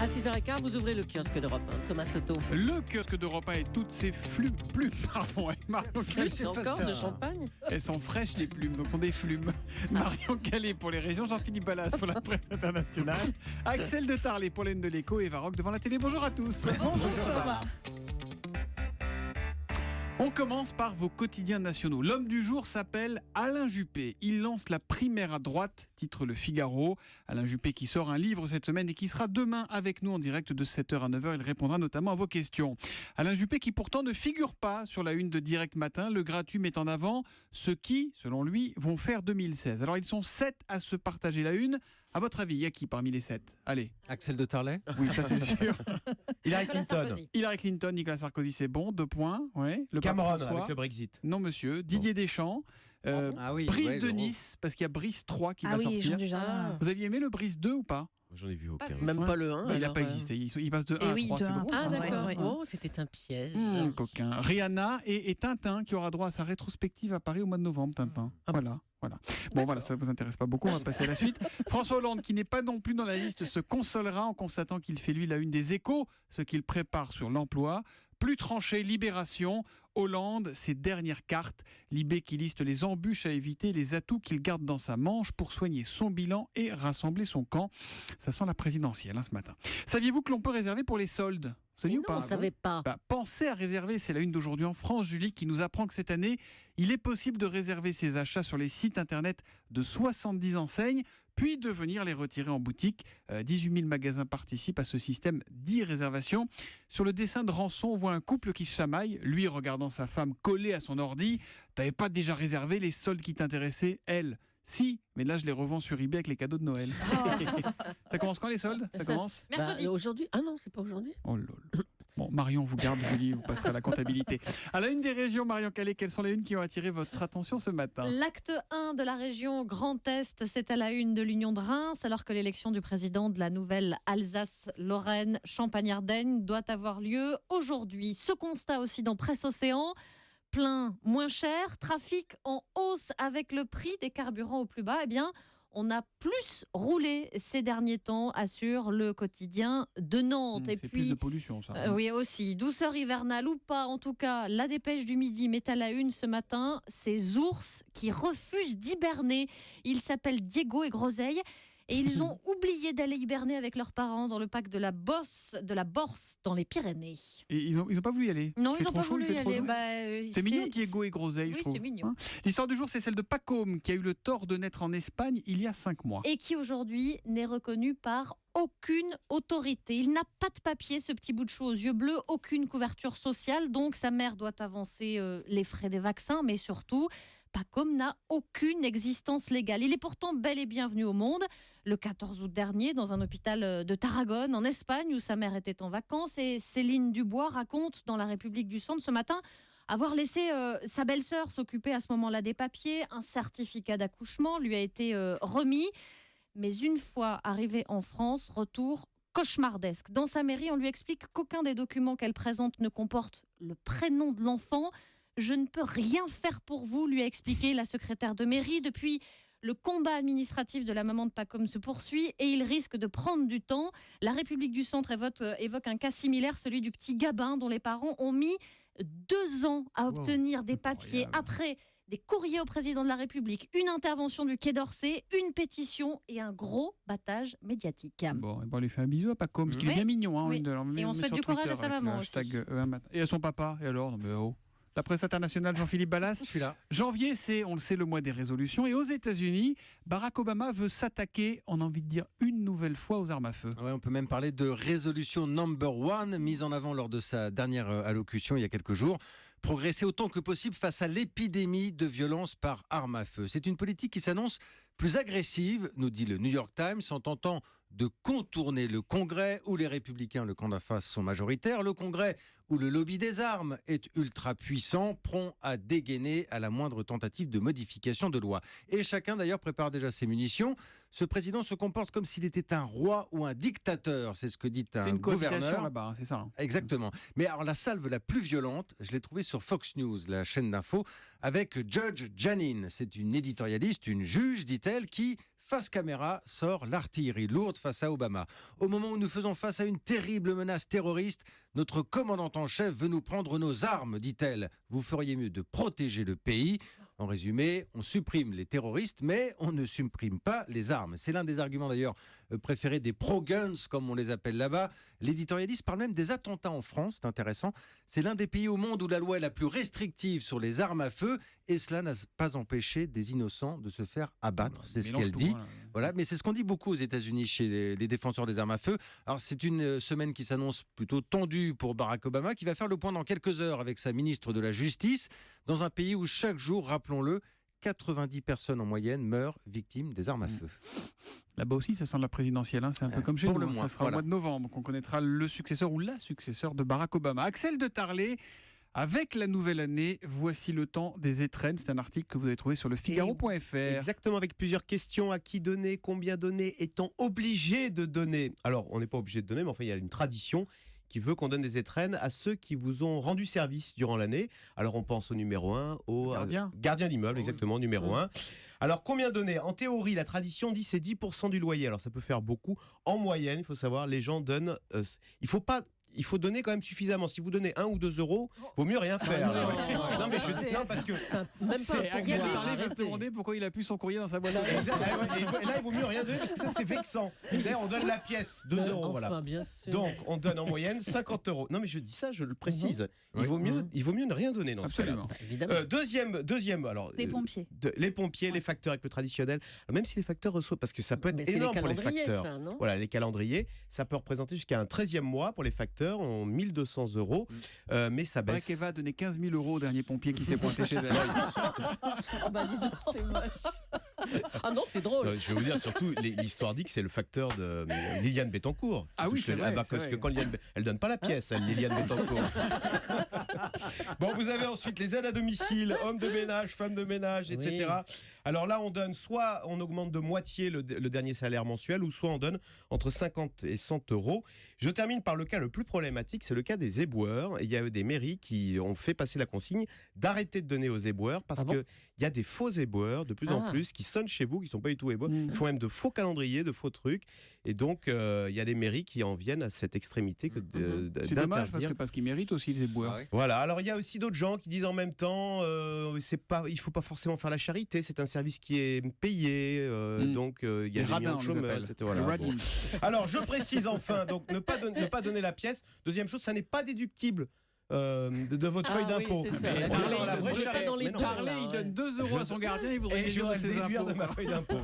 À 6h15, vous ouvrez le kiosque d'Europe 1. Thomas Soto. Le kiosque d'Europe 1 et toutes ses plumes, avec Marion Calais. C'est encore de champagne. Elles sont fraîches les plumes, donc ce sont des flumes. Marion Calais pour les régions, Jean-Philippe Ballas pour la presse internationale, Axel de Tarlet pour l'Aine de l'Écho et Eva Rock devant la télé. Bonjour à tous. Bonjour Thomas. On commence par vos quotidiens nationaux. L'homme du jour s'appelle Alain Juppé. Il lance la primaire à droite, titre Le Figaro. Alain Juppé qui sort un livre cette semaine et qui sera demain avec nous en direct de 7h à 9h. Il répondra notamment à vos questions. Alain Juppé qui pourtant ne figure pas sur la une de Direct Matin. Le Gratuit met en avant ceux qui, selon lui, vont faire 2016. Alors ils sont 7 à se partager la une. À votre avis, il y a qui parmi les 7 ? Allez. Axel de Tarlet ? Oui, ça c'est sûr. Hillary Nicolas Clinton. Sarkozy. Hillary Clinton, Nicolas Sarkozy, c'est bon. 2 points. Ouais. Le pape Cameron François. avec le Brexit. Non, monsieur. Didier Deschamps. Ah oui, Brice ouais, de l'Euro. Nice, parce qu'il y a Brice 3 qui Ah va oui, sortir. Jean Dujardin. Vous aviez aimé le Brice 2 ou pas ? J'en ai vu aucun. Même pas le 1. Il n'a pas existé. Il passe de 1 Eh à oui, 3. de C'est 1 à drôle. 3. Ah d'accord. Ouais. Oh, c'était un piège. Coquin. Rihanna et Tintin qui aura droit à sa rétrospective à Paris au mois de novembre. Tintin. Voilà. Bon, voilà, ça ne vous intéresse pas beaucoup, on va passer à la suite. François Hollande, qui n'est pas non plus dans la liste, se consolera en constatant qu'il fait lui la une des Échos, ce qu'il prépare sur l'emploi. Plus tranché, Libération, Hollande, ses dernières cartes. Libé qui liste les embûches à éviter, les atouts qu'il garde dans sa manche pour soigner son bilan et rassembler son camp. Ça sent la présidentielle ce matin. Saviez-vous que l'on peut réserver pour les soldes ? Vous saviez ou pas ? On ne savait pas. Pensez à réserver, c'est la une d'aujourd'hui en France. Julie qui nous apprend que cette année, il est possible de réserver ses achats sur les sites internet de 70 enseignes, puis de venir les retirer en boutique. 18 000 magasins participent à ce système d'e-réservation. Sur le dessin de Rançon, on voit un couple qui se chamaille, lui regardant sa femme collée à son ordi. T'avais pas déjà réservé les soldes qui t'intéressaient ? Elle, si, mais là je les revends sur eBay avec les cadeaux de Noël. Ça commence quand les soldes ? Ça commence ? Mercredi. Aujourd'hui. Ah non, c'est pas aujourd'hui. Oh lol. Bon, Marion vous garde, Julie, vous passerez à la comptabilité. À la une des régions, Marion Calais, quelles sont les unes qui ont attiré votre attention ce matin ? L'acte 1 de la région Grand Est, c'est à la une de l'Union de Reims, alors que l'élection du président de la nouvelle Alsace-Lorraine Champagne-Ardenne doit avoir lieu aujourd'hui. Ce constat aussi dans Presse Océan. Plein moins cher, trafic en hausse avec le prix des carburants au plus bas, eh bien, on a plus roulé ces derniers temps, assure le quotidien de Nantes. C'est plus de pollution, ça. Oui, aussi. Douceur hivernale ou pas, en tout cas, la dépêche du midi met à la une ce matin ces ours qui refusent d'hiberner. Ils s'appellent Diego et Groseille. Et ils ont oublié d'aller hiberner avec leurs parents dans le parc de la Borse dans les Pyrénées. Et ils ont pas voulu y aller. Non, Il fait ils n'ont trop pas chaud, il voulu y fait trop aller. chaud. C'est mignon, Diego et Groseille, je Oui, trouve. c'est mignon. L'histoire du jour, c'est celle de Pacôme, qui a eu le tort de naître en Espagne il y a 5 mois. Et qui aujourd'hui n'est reconnu par aucune autorité. Il n'a pas de papier, ce petit bout de chou aux yeux bleus, aucune couverture sociale, donc sa mère doit avancer les frais des vaccins, mais surtout, Pacôme n'a aucune existence légale. Il est pourtant bel et bien venu au monde le 14 août dernier dans un hôpital de Tarragone, en Espagne, où sa mère était en vacances, et Céline Dubois raconte dans La République du Centre ce matin avoir laissé sa belle-sœur s'occuper à ce moment-là des papiers. Un certificat d'accouchement lui a été remis. Mais une fois arrivée en France, retour cauchemardesque. Dans sa mairie, on lui explique qu'aucun des documents qu'elle présente ne comporte le prénom de l'enfant. « Je ne peux rien faire pour vous », lui a expliqué la secrétaire de mairie. Depuis, le combat administratif de la maman de Pacôme se poursuit et il risque de prendre du temps. La République du Centre évoque un cas similaire, celui du petit Gabin, dont les parents ont mis 2 ans à obtenir des papiers après des courriers au président de la République, une intervention du Quai d'Orsay, une pétition et un gros battage médiatique. Bon, on lui fait un bisou à Pacôme, parce qu'il est bien mignon. Hein, oui. Et on souhaite du courage à sa maman aussi. Et à son papa. Et alors, non mais oh. La presse internationale, Jean-Philippe Ballas. Je suis là. Janvier, c'est, on le sait, le mois des résolutions. Et aux États-Unis, Barack Obama veut s'attaquer, on a envie de dire, une nouvelle fois aux armes à feu. Ouais, on peut même parler de résolution number 1, mise en avant lors de sa dernière allocution il y a quelques jours. Progresser autant que possible face à l'épidémie de violence par arme à feu. C'est une politique qui s'annonce plus agressive, nous dit le New York Times, en tentant de contourner le Congrès où les républicains, le camp d'en face, sont majoritaires, le Congrès où le lobby des armes est ultra puissant, prompt à dégainer à la moindre tentative de modification de loi. Et chacun d'ailleurs prépare déjà ses munitions. Ce président se comporte comme s'il était un roi ou un dictateur, c'est ce que dit un gouverneur. C'est une cohabitation là-bas, c'est ça. Exactement. Mais alors la salve la plus violente, je l'ai trouvée sur Fox News, la chaîne d'info, avec Judge Janine. C'est une éditorialiste, une juge, dit-elle, qui face caméra, sort l'artillerie lourde face à Obama. Au moment où nous faisons face à une terrible menace terroriste, notre commandante en chef veut nous prendre nos armes, dit-elle. Vous feriez mieux de protéger le pays. En résumé, on supprime les terroristes, mais on ne supprime pas les armes. C'est l'un des arguments d'ailleurs préférés des pro-guns, comme on les appelle là-bas. L'éditorialiste parle même des attentats en France, c'est intéressant. C'est l'un des pays au monde où la loi est la plus restrictive sur les armes à feu, et cela n'a pas empêché des innocents de se faire abattre. C'est ce qu'elle dit. Voilà, mais c'est ce qu'on dit beaucoup aux États-Unis chez les défenseurs des armes à feu. Alors c'est une semaine qui s'annonce plutôt tendue pour Barack Obama, qui va faire le point dans quelques heures avec sa ministre de la Justice, dans un pays où chaque jour, rappelons-le, 90 personnes en moyenne meurent victimes des armes à feu. Là-bas aussi, ça sent la présidentielle. Hein. C'est un peu comme chez pour nous. le Ça moins, sera au mois de novembre qu'on connaîtra le successeur ou la successeur de Barack Obama. Axel de Tarlet, avec la nouvelle année, voici le temps des étrennes. C'est un article que vous avez trouvé sur le Figaro.fr. Exactement, avec plusieurs questions. À qui donner, combien donner, est-on obligé de donner? Alors, on n'est pas obligé de donner, mais enfin, il y a une tradition qui veut qu'on donne des étrennes à ceux qui vous ont rendu service durant l'année. Alors on pense au numéro 1, au gardien d'immeuble, exactement, numéro 1. Alors combien donner? En théorie, la tradition dit c'est 10% du loyer. Alors ça peut faire beaucoup. En moyenne, il faut savoir, les gens donnent... il faut donner quand même suffisamment. Si vous donnez 1 ou 2 euros, vaut mieux rien faire. Non, mais non, parce que... Même pas C'est un Axel de pourboire, Tarlet va se arrêtez. demander pourquoi il a pu son courrier dans sa boîte aux lettres. Et là, il vaut mieux rien donner parce que ça, c'est vexant. D'ailleurs, on donne la pièce, 2 euros. Enfin, Voilà. bien sûr. Donc, on donne en moyenne 50 euros. Non, mais je dis ça, je le précise. Il vaut mieux ne rien donner dans ce cas-là. Absolument. Évidemment. Deuxième, alors Les pompiers. les pompiers, les facteurs avec le traditionnel. Alors, même si les facteurs reçoivent, parce que ça peut être Mais c'est énorme les pour les calendriers, facteurs. ça, non? Voilà, les calendriers, ça peut représenter jusqu'à un 13e mois pour les facteurs, en 1200 euros. Mais ça baisse. Braque Eva a donné 15 000 euros au dernier pompier qui s'est pointé chez elle. Ah bah dis donc, c'est moche. Ah non, c'est drôle. Je vais vous dire, surtout, l'histoire dit que c'est le facteur de Liliane Bettencourt. Ah oui, c'est vrai, parce c'est vrai. que quand elle donne pas la pièce, Liliane Bettencourt. Bon, vous avez ensuite les aides à domicile, hommes de ménage, femmes de ménage, etc. Oui. Alors là, on donne soit on augmente de moitié le dernier salaire mensuel, ou soit on donne entre 50 et 100 euros. Je termine par le cas le plus problématique, c'est le cas des éboueurs. Il y a eu des mairies qui ont fait passer la consigne d'arrêter de donner aux éboueurs parce qu'il y a des faux éboueurs de plus en plus qui sonnent chez vous, qui ne sont pas du tout éboueurs. Ils font même de faux calendriers, de faux trucs. Et donc, il y a des mairies qui en viennent à cette extrémité C'est dommage parce qu'ils méritent aussi les éboueurs. Ah oui. Voilà, alors il y a aussi d'autres gens qui disent en même temps, il ne faut pas forcément faire la charité, c'est un service qui est payé, donc il y a Les des radins, millions de on les chômeurs, appelle. etc. Voilà, Les bon. radins. Alors je précise enfin, donc ne pas donner la pièce. Deuxième chose, ça n'est pas déductible de votre feuille oui, d'impôt. c'est ça. Mais Tarlet, dans la vraie il donne charité. dans les Mais non. deux, Tarlet, il donne 2 euros à son gardien, il voudrait Et je déduire de vais ses déduire impôts. de ma feuille d'impôt.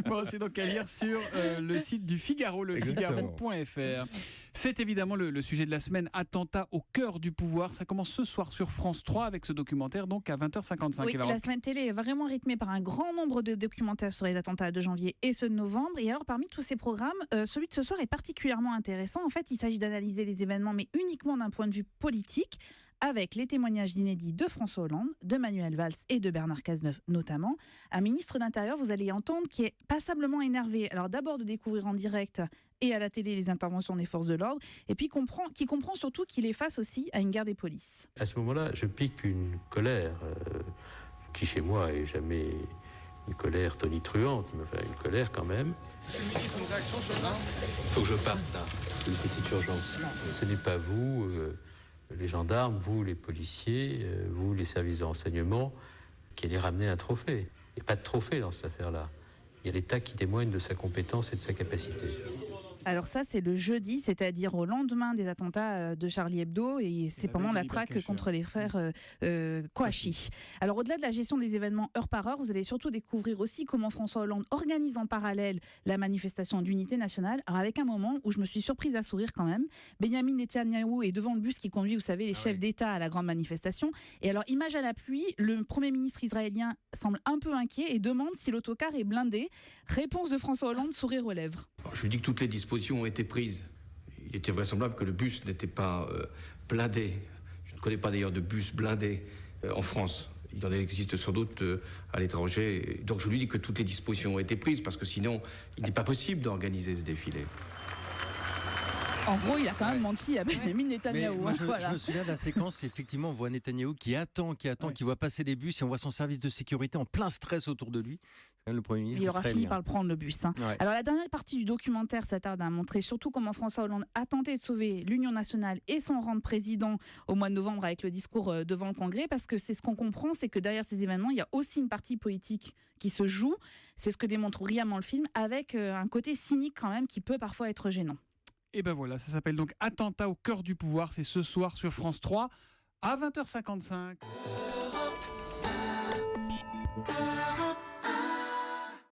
Bon, c'est donc à lire sur le site du Figaro, le Exactement. Figaro.fr. C'est évidemment le sujet de la semaine, attentat au cœur du pouvoir. Ça commence ce soir sur France 3 avec ce documentaire, donc à 20h55. Oui, la semaine télé est vraiment rythmée par un grand nombre de documentaires sur les attentats de janvier et ceux de novembre. Et alors, parmi tous ces programmes, celui de ce soir est particulièrement intéressant. En fait, il s'agit d'analyser les événements, mais uniquement d'un point de vue politique, avec les témoignages inédits de François Hollande, de Manuel Valls et de Bernard Cazeneuve notamment. Un ministre de l'Intérieur, vous allez entendre, qui est passablement énervé. Alors d'abord de découvrir en direct et à la télé les interventions des forces de l'ordre, et puis qui comprend surtout qu'il est face aussi à une guerre des polices. À ce moment-là, je pique une colère qui chez moi est jamais une colère tonitruante, mais enfin une colère quand même. Monsieur le ministre, une réaction sur Reims ? Faut que je parte là, c'est une petite urgence. Ce n'est pas vous, les gendarmes, vous les policiers, vous les services de renseignement, qui allez ramener un trophée. Il n'y a pas de trophée dans cette affaire-là. Il y a l'État qui témoigne de sa compétence et de sa capacité. Alors ça, c'est le jeudi, c'est-à-dire au lendemain des attentats de Charlie Hebdo, et c'est pendant la traque contre les frères Kouachi. Alors au-delà de la gestion des événements heure par heure, vous allez surtout découvrir aussi comment François Hollande organise en parallèle la manifestation d'unité nationale. Alors avec un moment où je me suis surprise à sourire quand même, Benyamin Netanyahou est devant le bus qui conduit, vous savez, les chefs d'État à la grande manifestation. Et alors, image à l'appui, le Premier ministre israélien semble un peu inquiet et demande si l'autocar est blindé. Réponse de François Hollande, sourire aux lèvres. Alors, je lui dis que toutes les dispositions ont été prises. Il était vraisemblable que le bus n'était pas blindé. Je ne connais pas d'ailleurs de bus blindé en France. Il en existe sans doute à l'étranger. Donc je lui dis que toutes les dispositions ont été prises parce que sinon, il n'est pas possible d'organiser ce défilé. En gros, il a quand même menti à Benyamin Netanyahou. Mais moi, je Voilà. me souviens de la séquence, effectivement, on voit Netanyahou qui attend, qui voit passer les bus et on voit son service de sécurité en plein stress autour de lui. Le Premier ministre Il aura fini israélien. par le prendre, le bus. Ouais. Alors la dernière partie du documentaire s'attarde à montrer surtout comment François Hollande a tenté de sauver l'Union nationale et son rang de président au mois de novembre avec le discours devant le Congrès, parce que c'est ce qu'on comprend, c'est que derrière ces événements, il y a aussi une partie politique qui se joue. C'est ce que démontre brillamment le film, avec un côté cynique quand même qui peut parfois être gênant. Et ben voilà, ça s'appelle donc Attentat au cœur du pouvoir. C'est ce soir sur France 3 à 20h55.